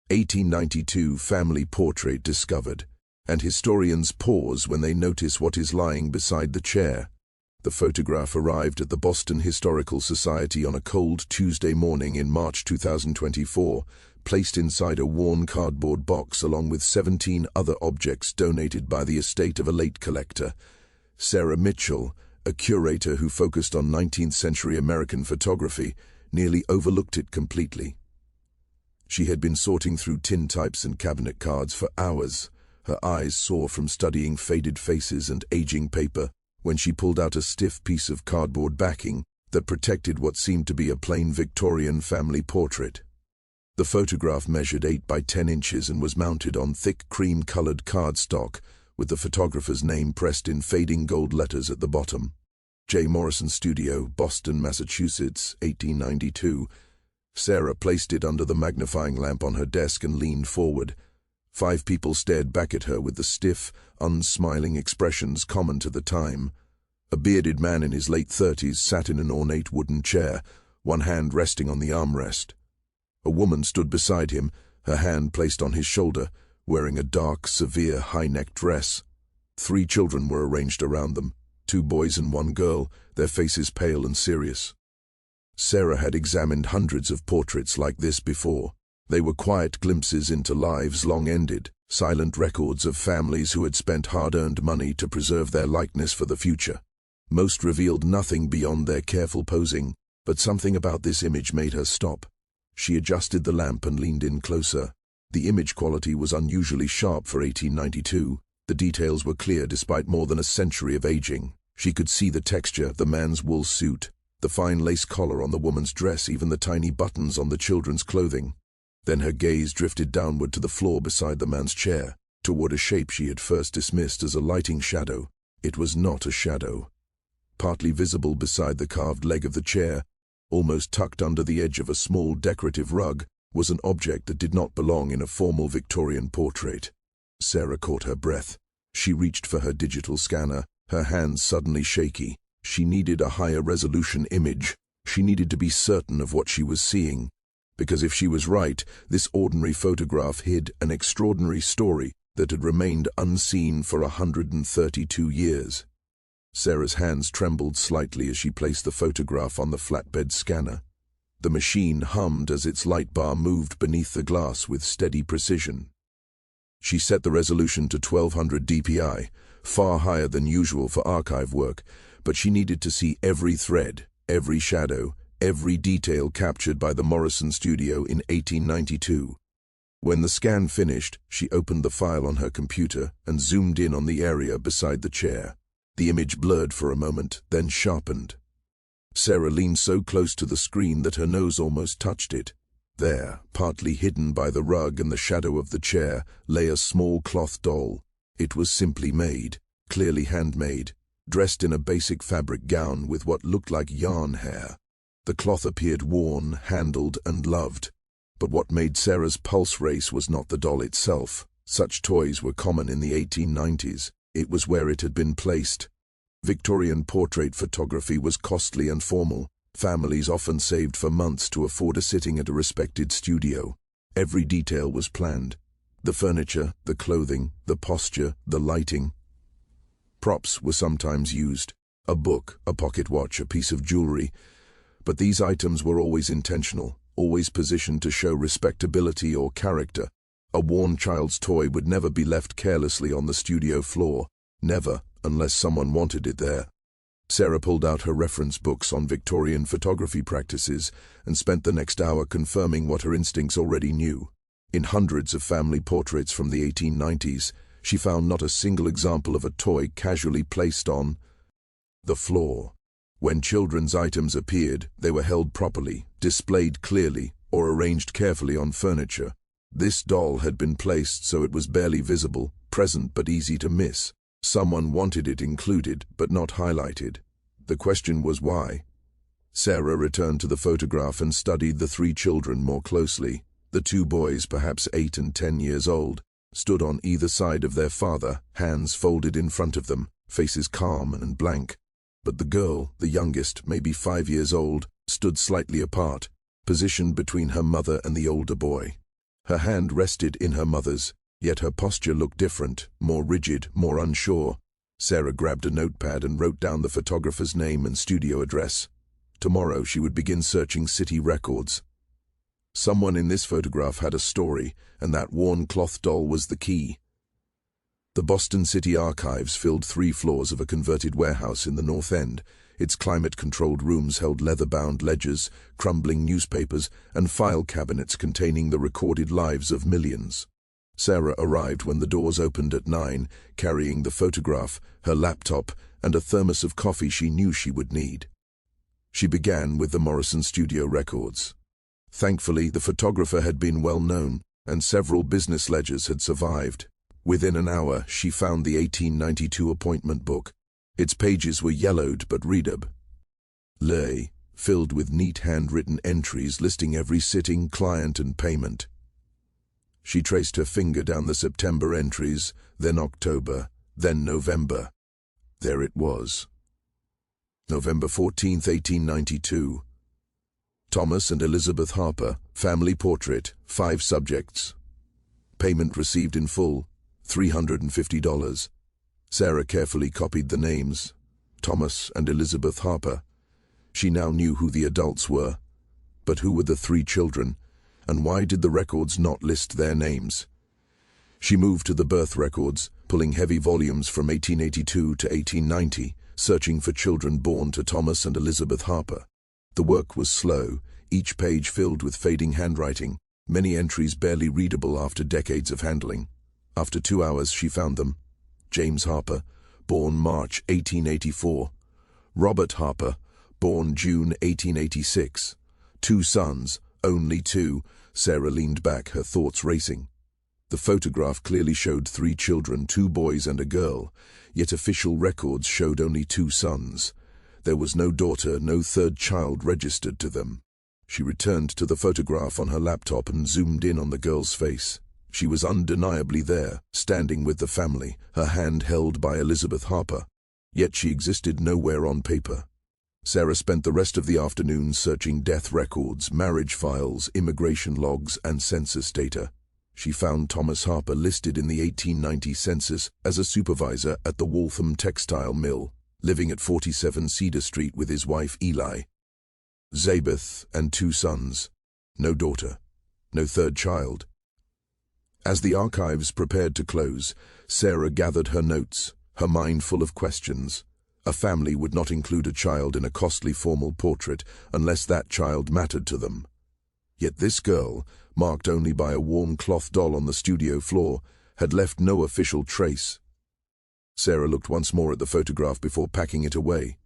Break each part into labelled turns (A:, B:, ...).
A: 1892 family portrait discovered, and historians pause when they notice what is lying beside the chair. The photograph arrived at the Boston Historical Society on a cold Tuesday morning in March 2024, placed inside a worn cardboard box along with 17 other objects donated by the estate of a late collector. Sarah Mitchell, a curator who focused on 19th-century American photography, nearly overlooked it completely. She had been sorting through tintypes and cabinet cards for hours, her eyes sore from studying faded faces and aging paper, when she pulled out a stiff piece of cardboard backing that protected what seemed to be a plain Victorian family portrait. The photograph measured 8 by 10 inches and was mounted on thick cream-colored cardstock, with the photographer's name pressed in fading gold letters at the bottom. J. Morrison Studio, Boston, Massachusetts, 1892. Sarah placed it under the magnifying lamp on her desk and leaned forward. 5 people stared back at her with the stiff, unsmiling expressions common to the time. A bearded man in his late 30s sat in an ornate wooden chair, one hand resting on the armrest. A woman stood beside him, her hand placed on his shoulder, wearing a dark, severe, high-necked dress. 3 children were arranged around them, 2 boys and 1 girl, their faces pale and serious. Sarah had examined hundreds of portraits like this before. They were quiet glimpses into lives long ended, silent records of families who had spent hard-earned money to preserve their likeness for the future. Most revealed nothing beyond their careful posing, but something about this image made her stop. She adjusted the lamp and leaned in closer. The image quality was unusually sharp for 1892. The details were clear despite more than a century of aging. She could see the texture, the man's wool suit, the fine lace collar on the woman's dress, even the tiny buttons on the children's clothing. Then her gaze drifted downward to the floor beside the man's chair, toward a shape she had first dismissed as a lighting shadow. It was not a shadow. Partly visible beside the carved leg of the chair, almost tucked under the edge of a small decorative rug, was an object that did not belong in a formal Victorian portrait. Sarah caught her breath. She reached for her digital scanner, her hands suddenly shaky. She needed a higher resolution image. She needed to be certain of what she was seeing. Because if she was right, this ordinary photograph hid an extraordinary story that had remained unseen for 132 years. Sarah's hands trembled slightly as she placed the photograph on the flatbed scanner. The machine hummed as its light bar moved beneath the glass with steady precision. She set the resolution to 1200 dpi, far higher than usual for archive work, but she needed to see every thread, every shadow, every detail captured by the Morrison Studio in 1892. When the scan finished, she opened the file on her computer and zoomed in on the area beside the chair. The image blurred for a moment, then sharpened. Sarah leaned so close to the screen that her nose almost touched it. There, partly hidden by the rug and the shadow of the chair, lay a small cloth doll. It was simply made, clearly handmade, dressed in a basic fabric gown with what looked like yarn hair. The cloth appeared worn, handled, and loved. But what made Sarah's pulse race was not the doll itself. Such toys were common in the 1890s. It was where it had been placed. Victorian portrait photography was costly and formal. Families often saved for months to afford a sitting at a respected studio. Every detail was planned. The furniture, the clothing, the posture, the lighting. Props were sometimes used. A book, a pocket watch, a piece of jewelry. But these items were always intentional, always positioned to show respectability or character. A worn child's toy would never be left carelessly on the studio floor. Never, unless someone wanted it there. Sarah pulled out her reference books on Victorian photography practices and spent the next hour confirming what her instincts already knew. In hundreds of family portraits from the 1890s, she found not a single example of a toy casually placed on the floor. When children's items appeared, they were held properly, displayed clearly, or arranged carefully on furniture. This doll had been placed so it was barely visible, present but easy to miss. Someone wanted it included, but not highlighted. The question was why. Sarah returned to the photograph and studied the 3 children more closely. The 2 boys, perhaps 8 and 10 years old, stood on either side of their father, hands folded in front of them, faces calm and blank. But the girl, the youngest, maybe 5 years old, stood slightly apart, positioned between her mother and the older boy. Her hand rested in her mother's, yet her posture looked different, more rigid, more unsure. Sarah grabbed a notepad and wrote down the photographer's name and studio address. Tomorrow she would begin searching city records. Someone in this photograph had a story, and that worn cloth doll was the key. The Boston City Archives filled 3 floors of a converted warehouse in the North End. Its climate-controlled rooms held leather-bound ledgers, crumbling newspapers, and file cabinets containing the recorded lives of millions. Sarah arrived when the doors opened at 9, carrying the photograph, her laptop, and a thermos of coffee she knew she would need. She began with the Morrison studio records. Thankfully, the photographer had been well known, and several business ledgers had survived. Within an hour, she found the 1892 appointment book. Its pages were yellowed but readable, filled with neat handwritten entries listing every sitting, client, and payment. She traced her finger down the September entries, then October, then November. There it was. November 14, 1892. Thomas and Elizabeth Harper, family portrait, 5 subjects. Payment received in full, $350. Sarah carefully copied the names, Thomas and Elizabeth Harper. She now knew who the adults were. But who were the 3 children, and why did the records not list their names? She moved to the birth records, pulling heavy volumes from 1882 to 1890, searching for children born to Thomas and Elizabeth Harper. The work was slow, each page filled with fading handwriting, many entries barely readable after decades of handling. After 2 hours, she found them. James Harper, born March 1884. Robert Harper, born June 1886. 2 sons, only 2. Sarah leaned back, her thoughts racing. The photograph clearly showed 3 children, 2 boys and a girl, yet official records showed only 2 sons. There was no daughter, no 3rd child registered to them. She returned to the photograph on her laptop and zoomed in on the girl's face. She was undeniably there, standing with the family, her hand held by Elizabeth Harper. Yet she existed nowhere on paper. Sarah spent the rest of the afternoon searching death records, marriage files, immigration logs, and census data. She found Thomas Harper listed in the 1890 census as a supervisor at the Waltham textile mill, living at 47 Cedar Street with his wife Eli, Zabeth, and 2 sons. No daughter, no 3rd child. As the archives prepared to close, Sarah gathered her notes, her mind full of questions. A family would not include a child in a costly formal portrait unless that child mattered to them. Yet this girl, marked only by a warm cloth doll on the studio floor, had left no official trace. Sarah looked once more at the photograph before packing it away.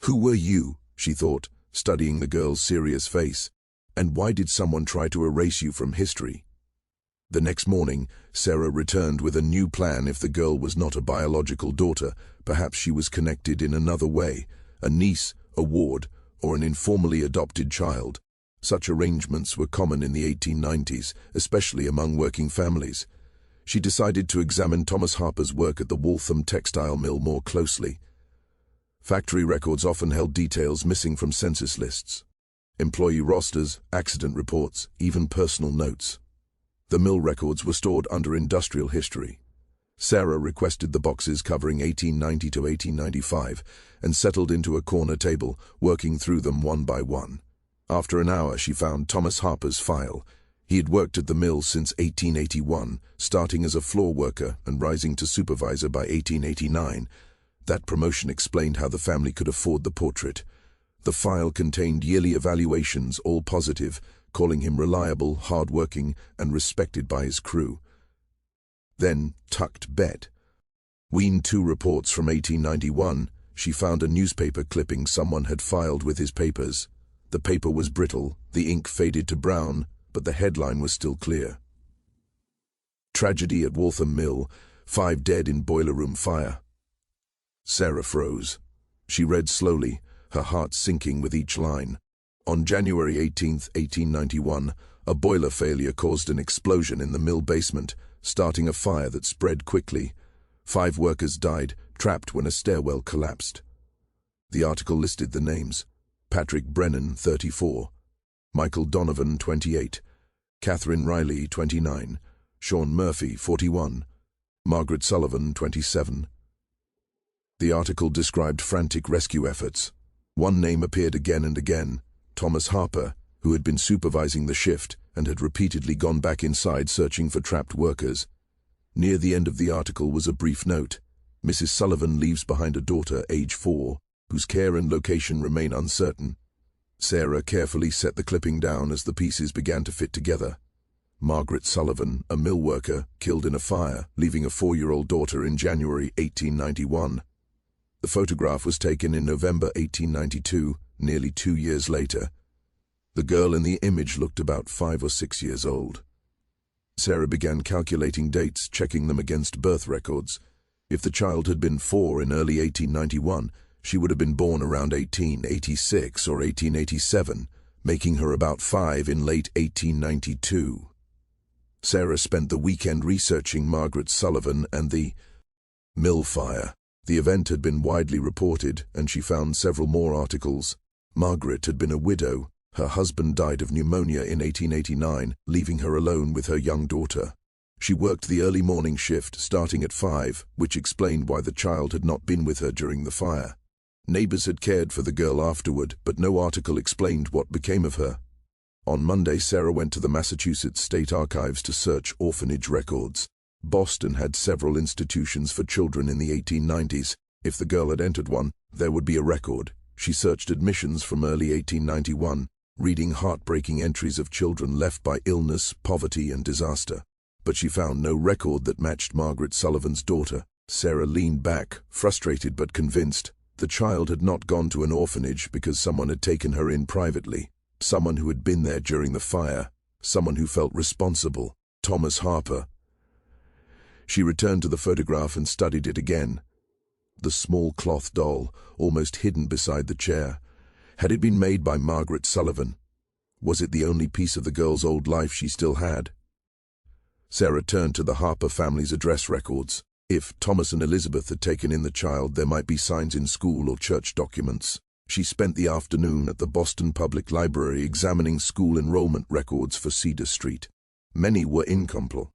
A: Who were you, she thought, studying the girl's serious face, and why did someone try to erase you from history? The next morning, Sarah returned with a new plan. If the girl was not a biological daughter, perhaps she was connected in another way, a niece, a ward, or an informally adopted child. Such arrangements were common in the 1890s, especially among working families. She decided to examine Thomas Harper's work at the Waltham textile mill more closely. Factory records often held details missing from census lists. Employee rosters, accident reports, even personal notes. The mill records were stored under industrial history. Sarah requested the boxes covering 1890 to 1895 and settled into a corner table, working through them one by one. After an hour, she found Thomas Harper's file. He had worked at the mill since 1881, starting as a floor worker and rising to supervisor by 1889. That promotion explained how the family could afford the portrait. The file contained yearly evaluations, all positive, calling him reliable, hard-working, and respected by his crew. Then, tucked bet. Weaned 2 reports from 1891, she found a newspaper clipping someone had filed with his papers. The paper was brittle, the ink faded to brown, but the headline was still clear. Tragedy at Waltham Mill, 5 dead in boiler room fire. Sarah froze. She read slowly, her heart sinking with each line. On January 18, 1891, a boiler failure caused an explosion in the mill basement, starting a fire that spread quickly. 5 workers died, trapped when a stairwell collapsed. The article listed the names: Patrick Brennan, 34, Michael Donovan, 28, Catherine Riley, 29, Sean Murphy, 41, Margaret Sullivan, 27. The article described frantic rescue efforts. One name appeared again and again, Thomas Harper, who had been supervising the shift and had repeatedly gone back inside searching for trapped workers. Near the end of the article was a brief note. Mrs. Sullivan leaves behind a daughter, age 4, whose care and location remain uncertain. Sarah carefully set the clipping down as the pieces began to fit together. Margaret Sullivan, a mill worker, killed in a fire, leaving a 4-year-old daughter in January 1891. The photograph was taken in November 1892, nearly 2 years later. The girl in the image looked about 5 or 6 years old. Sarah began calculating dates, checking them against birth records. If the child had been 4 in early 1891, she would have been born around 1886 or 1887, making her about 5 in late 1892. Sarah spent the weekend researching Margaret Sullivan and the mill fire. The event had been widely reported, and she found several more articles. Margaret had been a widow. Her husband died of pneumonia in 1889, leaving her alone with her young daughter. She worked the early morning shift, starting at 5, which explained why the child had not been with her during the fire. Neighbors had cared for the girl afterward, but no article explained what became of her. On Monday, Sarah went to the Massachusetts State Archives to search orphanage records. Boston had several institutions for children in the 1890s. If the girl had entered one, there would be a record. She searched admissions from early 1891, reading heartbreaking entries of children left by illness, poverty, and disaster. But she found no record that matched Margaret Sullivan's daughter. Sarah leaned back, frustrated but convinced. The child had not gone to an orphanage because someone had taken her in privately. Someone who had been there during the fire. Someone who felt responsible. Thomas Harper. She returned to the photograph and studied it again. The small cloth doll, almost hidden beside the chair. Had it been made by Margaret Sullivan? Was it the only piece of the girl's old life she still had? Sarah turned to the Harper family's address records. If Thomas and Elizabeth had taken in the child, there might be signs in school or church documents. She spent the afternoon at the Boston Public Library examining school enrollment records for Cedar Street. Many were incomplete.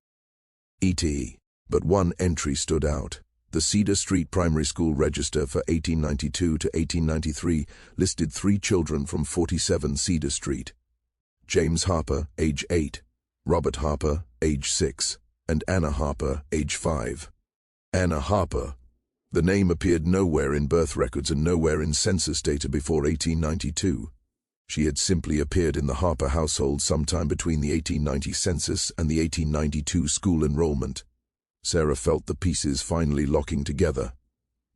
A: E.t. But one entry stood out. The Cedar Street Primary School Register for 1892 to 1893 listed 3 children from 47 Cedar Street. James Harper, age 8, Robert Harper, age 6, and Anna Harper, age 5. Anna Harper. The name appeared nowhere in birth records and nowhere in census data before 1892. She had simply appeared in the Harper household sometime between the 1890 census and the 1892 school enrollment. Sarah felt the pieces finally locking together.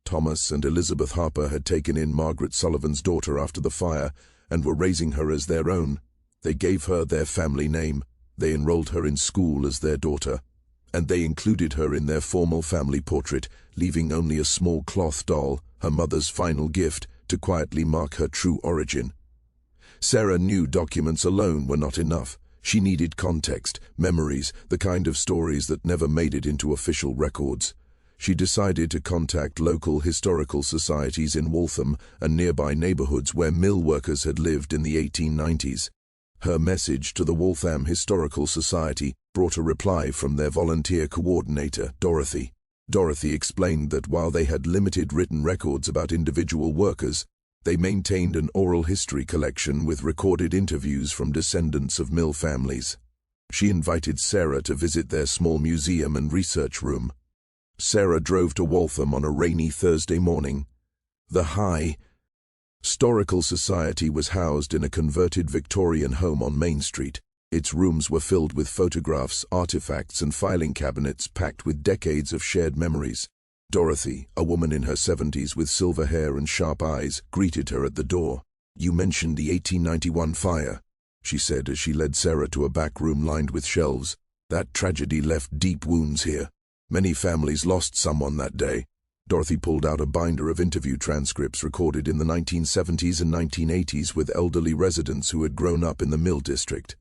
A: Thomas and Elizabeth Harper had taken in Margaret Sullivan's daughter after the fire and were raising her as their own. They gave her their family name. They enrolled her in school as their daughter. And they included her in their formal family portrait, leaving only a small cloth doll, her mother's final gift, to quietly mark her true origin. Sarah knew documents alone were not enough. She needed context, memories, the kind of stories that never made it into official records. She decided to contact local historical societies in Waltham and nearby neighborhoods where mill workers had lived in the 1890s. Her message to the Waltham Historical Society brought a reply from their volunteer coordinator, Dorothy. Dorothy explained that while they had limited written records about individual workers, they maintained an oral history collection with recorded interviews from descendants of mill families. She invited Sarah to visit their small museum and research room. Sarah drove to Waltham on a rainy Thursday morning. The Historical Society was housed in a converted Victorian home on Main Street. Its rooms were filled with photographs, artifacts, and filing cabinets packed with decades of shared memories. Dorothy, a woman in her 70s with silver hair and sharp eyes, greeted her at the door. "You mentioned the 1891 fire," she said as she led Sarah to a back room lined with shelves. "That tragedy left deep wounds here. Many families lost someone that day." Dorothy pulled out a binder of interview transcripts recorded in the 1970s and 1980s with elderly residents who had grown up in the mill district.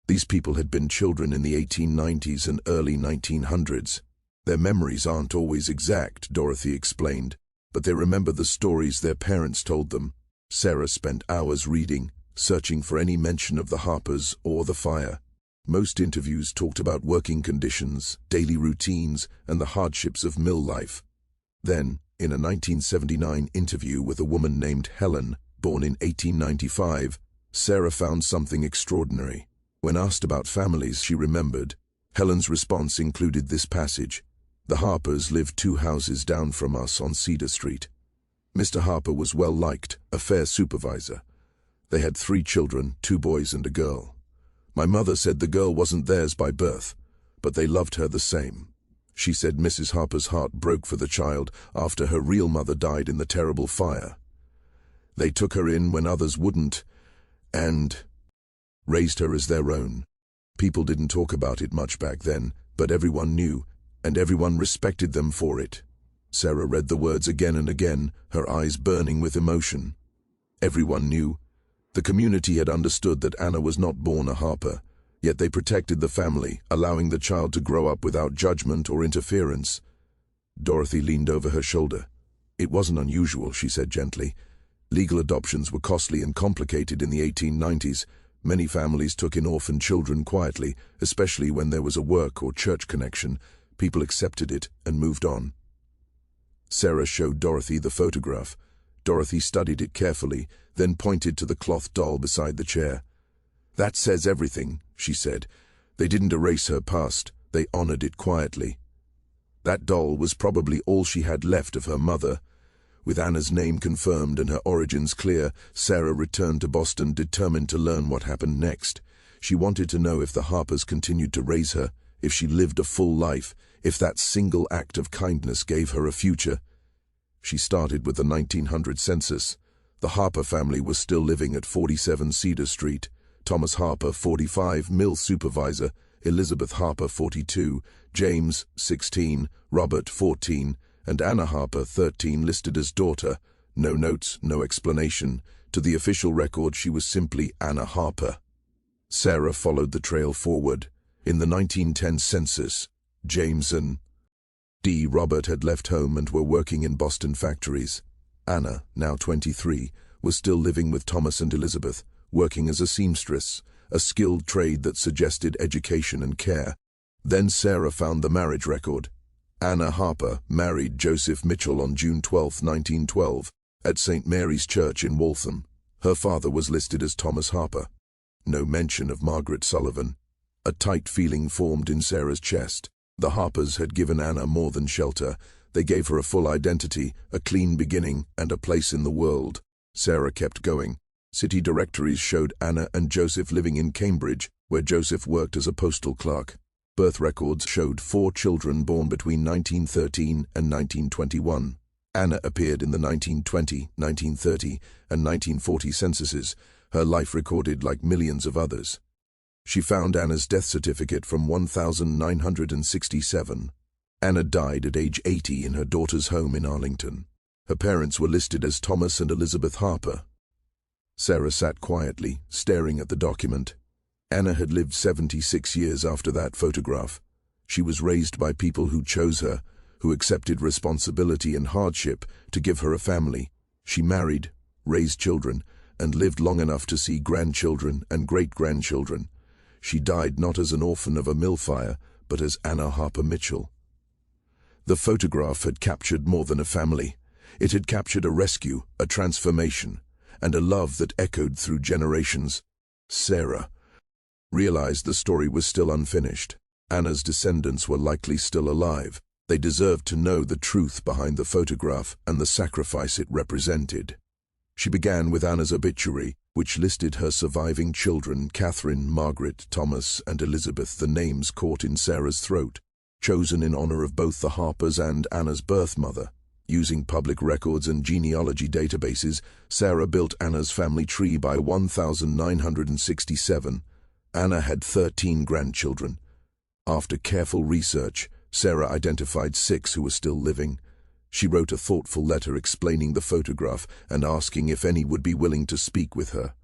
A: These people had been children in the 1890s and early 1900s. Their memories aren't always exact, Dorothy explained, but they remember the stories their parents told them. Sarah spent hours reading, searching for any mention of the Harpers or the fire. Most interviews talked about working conditions, daily routines, and the hardships of mill life. Then, in a 1979 interview with a woman named Helen, born in 1895, Sarah found something extraordinary. When asked about families she remembered, Helen's response included this passage: "The Harpers lived 2 houses down from us on Cedar Street. Mr. Harper was well liked, a fair supervisor. They had 3 children, 2 boys and a girl. My mother said the girl wasn't theirs by birth, but they loved her the same. She said Mrs. Harper's heart broke for the child after her real mother died in the terrible fire. They took her in when others wouldn't, and raised her as their own. People didn't talk about it much back then, but everyone knew, and everyone respected them for it." Sarah read the words again and again, her eyes burning with emotion. Everyone knew. The community had understood that Anna was not born a Harper, yet they protected the family, allowing the child to grow up without judgment or interference. Dorothy leaned over her shoulder. "It wasn't unusual," she said gently. "Legal adoptions were costly and complicated in the 1890s. Many families took in orphan children quietly, especially when there was a work or church connection. People accepted it and moved on." Sarah showed Dorothy the photograph. Dorothy studied it carefully, then pointed to the cloth doll beside the chair. "That says everything," she said. "They didn't erase her past, they honored it quietly. That doll was probably all she had left of her mother." With Anna's name confirmed and her origins clear, Sarah returned to Boston determined to learn what happened next. She wanted to know if the Harpers continued to raise her, if she lived a full life, if that single act of kindness gave her a future. She started with the 1900 census. The Harper family was still living at 47 Cedar Street. Thomas Harper, 45, mill supervisor; Elizabeth Harper, 42, James, 16, Robert, 14, and Anna Harper, 13, listed as daughter. No notes, no explanation. To the official record, she was simply Anna Harper. Sarah followed the trail forward. In the 1910 census, James and Robert had left home and were working in Boston factories. Anna, now 23, was still living with Thomas and Elizabeth, working as a seamstress, a skilled trade that suggested education and care. Then Sarah found the marriage record. Anna Harper married Joseph Mitchell on June 12, 1912, at St. Mary's Church in Waltham. Her father was listed as Thomas Harper. No mention of Margaret Sullivan. A tight feeling formed in Sarah's chest. The Harpers had given Anna more than shelter. They gave her a full identity, a clean beginning, and a place in the world. Sarah kept going. City directories showed Anna and Joseph living in Cambridge, where Joseph worked as a postal clerk. Birth records showed 4 children born between 1913 and 1921. Anna appeared in the 1920, 1930, and 1940 censuses, her life recorded like millions of others. She found Anna's death certificate from 1967. Anna died at age 80 in her daughter's home in Arlington. Her parents were listed as Thomas and Elizabeth Harper. Sarah sat quietly, staring at the document. Anna had lived 76 years after that photograph. She was raised by people who chose her, who accepted responsibility and hardship to give her a family. She married, raised children, and lived long enough to see grandchildren and great-grandchildren. She died not as an orphan of a mill fire, but as Anna Harper Mitchell. The photograph had captured more than a family. It had captured a rescue, a transformation, and a love that echoed through generations. Sarah realized the story was still unfinished. Anna's descendants were likely still alive. They deserved to know the truth behind the photograph and the sacrifice it represented. She began with Anna's obituary, which listed her surviving children, Catherine, Margaret, Thomas, and Elizabeth, the names caught in Sarah's throat, chosen in honor of both the Harpers and Anna's birth mother. Using public records and genealogy databases, Sarah built Anna's family tree by 1967. Anna had 13 grandchildren. After careful research, Sarah identified 6 who were still living. She wrote a thoughtful letter explaining the photograph and asking if any would be willing to speak with her.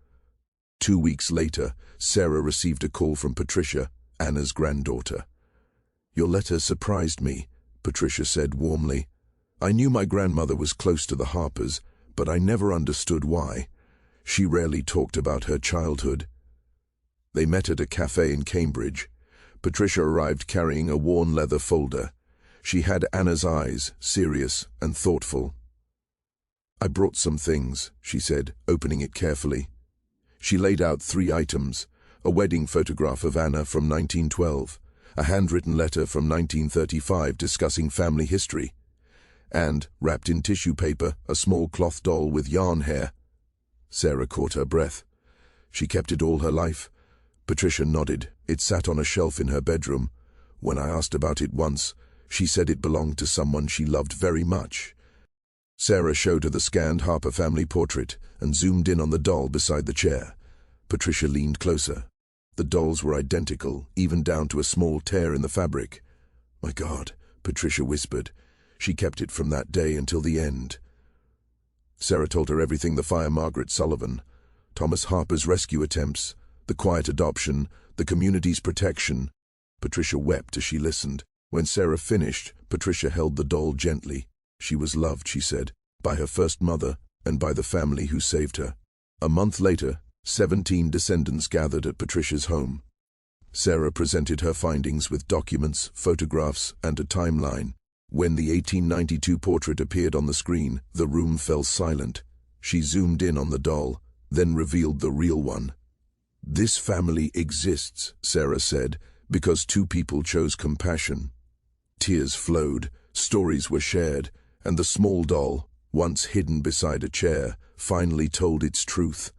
A: 2 weeks later, Sarah received a call from Patricia, Anna's granddaughter. "Your letter surprised me," Patricia said warmly. "I knew my grandmother was close to the Harpers, but I never understood why. She rarely talked about her childhood." They met at a cafe in Cambridge. Patricia arrived carrying a worn leather folder. She had Anna's eyes, serious and thoughtful. "I brought some things," she said, opening it carefully. She laid out 3 items: a wedding photograph of Anna from 1912, a handwritten letter from 1935 discussing family history, and, wrapped in tissue paper, a small cloth doll with yarn hair. Sarah caught her breath. She kept it all her life. Patricia nodded. It sat on a shelf in her bedroom. When I asked about it once, she said it belonged to someone she loved very much. Sarah showed her the scanned Harper family portrait and zoomed in on the doll beside the chair. Patricia leaned closer. The dolls were identical, even down to a small tear in the fabric. "My God," Patricia whispered. She kept it from that day until the end. Sarah told her everything: the fire, Margaret Sullivan, Thomas Harper's rescue attempts, the quiet adoption, the community's protection. Patricia wept as she listened. When Sarah finished, Patricia held the doll gently. She was loved, she said, by her first mother and by the family who saved her. A month later, 17 descendants gathered at Patricia's home. Sarah presented her findings with documents, photographs, and a timeline. When the 1892 portrait appeared on the screen, the room fell silent. She zoomed in on the doll, then revealed the real one. "This family exists," Sarah said, "because 2 people chose compassion." Tears flowed, stories were shared, and the small doll, once hidden beside a chair, finally told its truth.